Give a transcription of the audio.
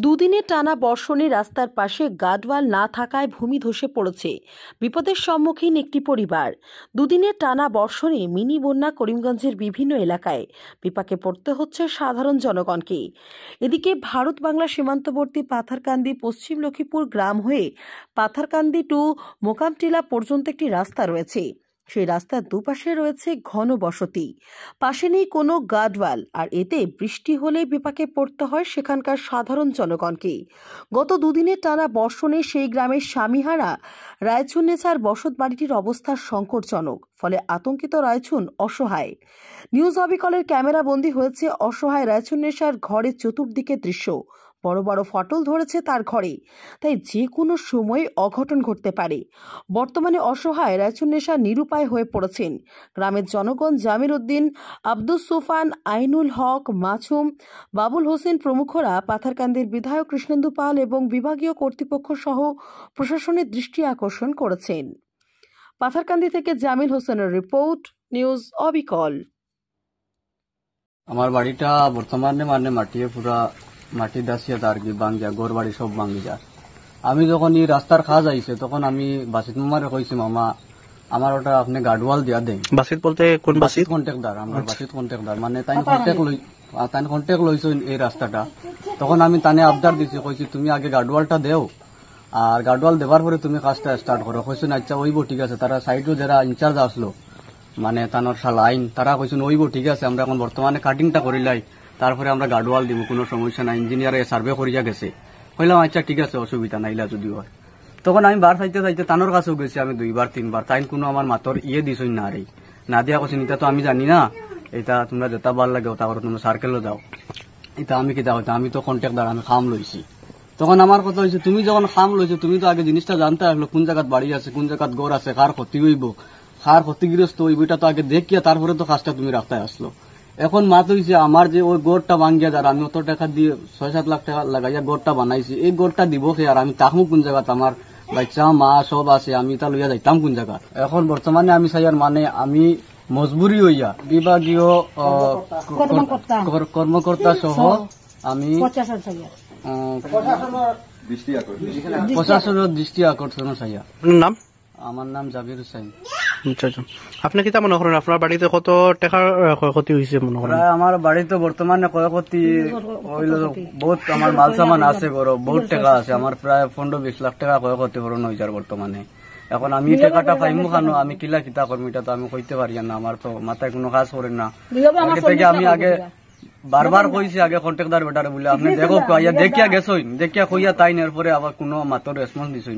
দুদিনের টানা বর্ষণে রাস্তার পাশে গার্ডওয়াল না থাকায় ভূমি ধসে পড়েছে। বিপদের সম্মুখীন একটি পরিবার। দুদিনের টানা বর্ষণে মিনি বন্যা করিমগঞ্জের বিভিন্ন এলাকায়। বিপাকে পড়তে হচ্ছে সাধারণ জনগণকে। এদিকে ভারত বাংলা সীমান্তবর্তী পাথারকান্দি পশ্চিম লক্ষ্মীপুর গ্রাম হয়ে পাথারকান্দি টু মোকামটিলা পর্যন্ত একটি রাস্তা রয়েছে। সেই রাস্তার দুপাশে রয়েছে ঘন বসতি, পাশে নেই কোনো গার্ডওয়াল, আর এতে বৃষ্টি হলে বিপাকে পড়তে হয় সেখানকার সাধারণ জনগণকে। গত দুদিনের টানা বর্ষণে সেই গ্রামের স্বামীহারা রায়চুন্নেচার বসত বাড়িটির অবস্থা সংকটজনক, ফলে আতঙ্কিত রায়চুন অসহায়। নিউজ অবিকলের ক্যামেরা বন্দী হয়েছে অসহায় রায়চুন্নেচার ঘরের চতুর্দিকে দৃশ্য। বড় বড় ফটল ধরেছে তার ঘরে, তাই যে কোনো সময় অঘটন ঘটতে পারে। বর্তমানে অসহায় রায়চুন্নেচা নিরুপায় হয়ে পড়েছেন। গ্রামের জনগণ জামির উদ্দিন, আব্দুস সোফান, আইনুল হক, মাছুম, বাবুল হোসেন প্রমুখরা পাথারকান্দির বিধায়ক কৃষ্ণেন্দু পাল এবং বিভাগীয় কর্তৃপক্ষ সহ প্রশাসনের দৃষ্টি আকর্ষণ করেছেন। পাথারকান্দি থেকে জামিল হোসেনের রিপোর্ট, নিউজ অবিকল। আমার বাড়িটা বর্তমানে মাটিয়ে পুরা মাটি দাসিয়া তার কি ভাঙ্গিয়া ঘর বাড়ি সব ভাঙ্গি যায়। আমি যখন এই রাস্তার কাজ আইছে তখন আমি বাসিত মামারে কইছি, মামা আমার ওটা আপনি গার্ডওয়াল দিয়া দেন। বাসিত বলতে কোন বাসিত? কন্ট্রাক্টর, আমরা বাসিত কন্ট্রাক্টর, মানে তাই কন্ট্রাক্ট লইছো এই রাস্তাটা। তখন আমি তানে আবদার দিছি, কইছি তুমি আগে গার্ডওয়ালটা দেও, আর গার্ডওয়াল দেওয়ার পরে তুমি কাজটা স্টার্ট করো। কইছেন আচ্ছা ওইব ঠিক আছে। তারা সাইডও যারা ইনচার্জ আসলো, মানে তানোর লাইন, তারা কইছেন ওইব ঠিক আছে, আমরা এখন বর্তমানে কাটিংটা করিলাই, তারপরে আমরা গার্ডওয়াল দিব, কোনো সমস্যা নাই, ইঞ্জিনিয়ারে সার্ভে করিয়া গেছে। কইলাম আচ্ছা ঠিক আছে, অসুবিধা নাইলা যদি হয়। তখন আমি বার চাইতে চাইতে তানোর কাছেও গেছি আমি 2-3 বার, তাই কোনো আমার মাতর দিছই না রে, না দিয়া কইছেন এটা তো আমি জানি না, এটা তোমরা যেটা বার লাগে ওটা করো, তোমরা সার্কেলও যাও। এটা আমি কি দাও, আমি তো কন্ট্রাক্টর, আমি খাম লইছি। তখন আমার কথা হয়েছে, তুমি যখন খাম লইছো তুমি তো আগে জিনিসটা জানতে আসলো, কোন জায়গায় বাড়ি আছে, কোন জায়গায় ঘর আছে, কার ক্ষতি হইব, কার ক্ষতিগ্রস্ত হইব, এটা তো আগে দেখিয়া তারপরে তো কাজটা তুমি রাস্তায় আসলো। এখন মাত হয়েছে আমার যে ওই গড়টা ভাঙ্গিয়া যার আমি অত টাকা দিয়ে 6-7 লাখ টাকা লাগাইয়া গড়টা বানাইছি, এই গড়টা দিব কে, আর আমি তাকমু কোন জায়গাত, আমার বাচ্চা মা সব আছে, আমি তা লইয়া যাইতাম কোন জায়গা। এখন বর্তমানে আমি চাই, মানে আমি মজবুরি হইয়া বিভাগীয় কর্মকর্তা সহ আমি প্রশাসনের দৃষ্টি আকর্ষণ চাইয়া। নাম? আমার নাম জাবির হুসাইন। আপনি কি মনে করেন আপনার বাড়িতে কত টাকার ক্ষয়ক্ষতি হয়েছে? মনে করেন আমার বাড়িতে বর্তমানে ক্ষয়ক্ষতি হইল বহুত, আমার মাল সামান আছে, বহুত টাকা আছে, আমার প্রায় 15-20 লাখ টাকা ক্ষয়ক্ষতি হরণ হয়ে যায় বর্তমানে। এখন আমি টাকাটা পাইমু খানো, আমি কিলা কিতা করবো এটা তো আমি কইতে পারি না, আমার তো মাথায় কোনো কাজ করেন না। আগে থেকে আমি আগে বারবার কইছি আগে কন্ট্রাক্টর বেটারে বলে আপনি দেখো দেখিয়া গেছইন, দেখিয়া কইয়া তাই এরপরে আবার কোনো মাত্র রেসপন্স দিছইন।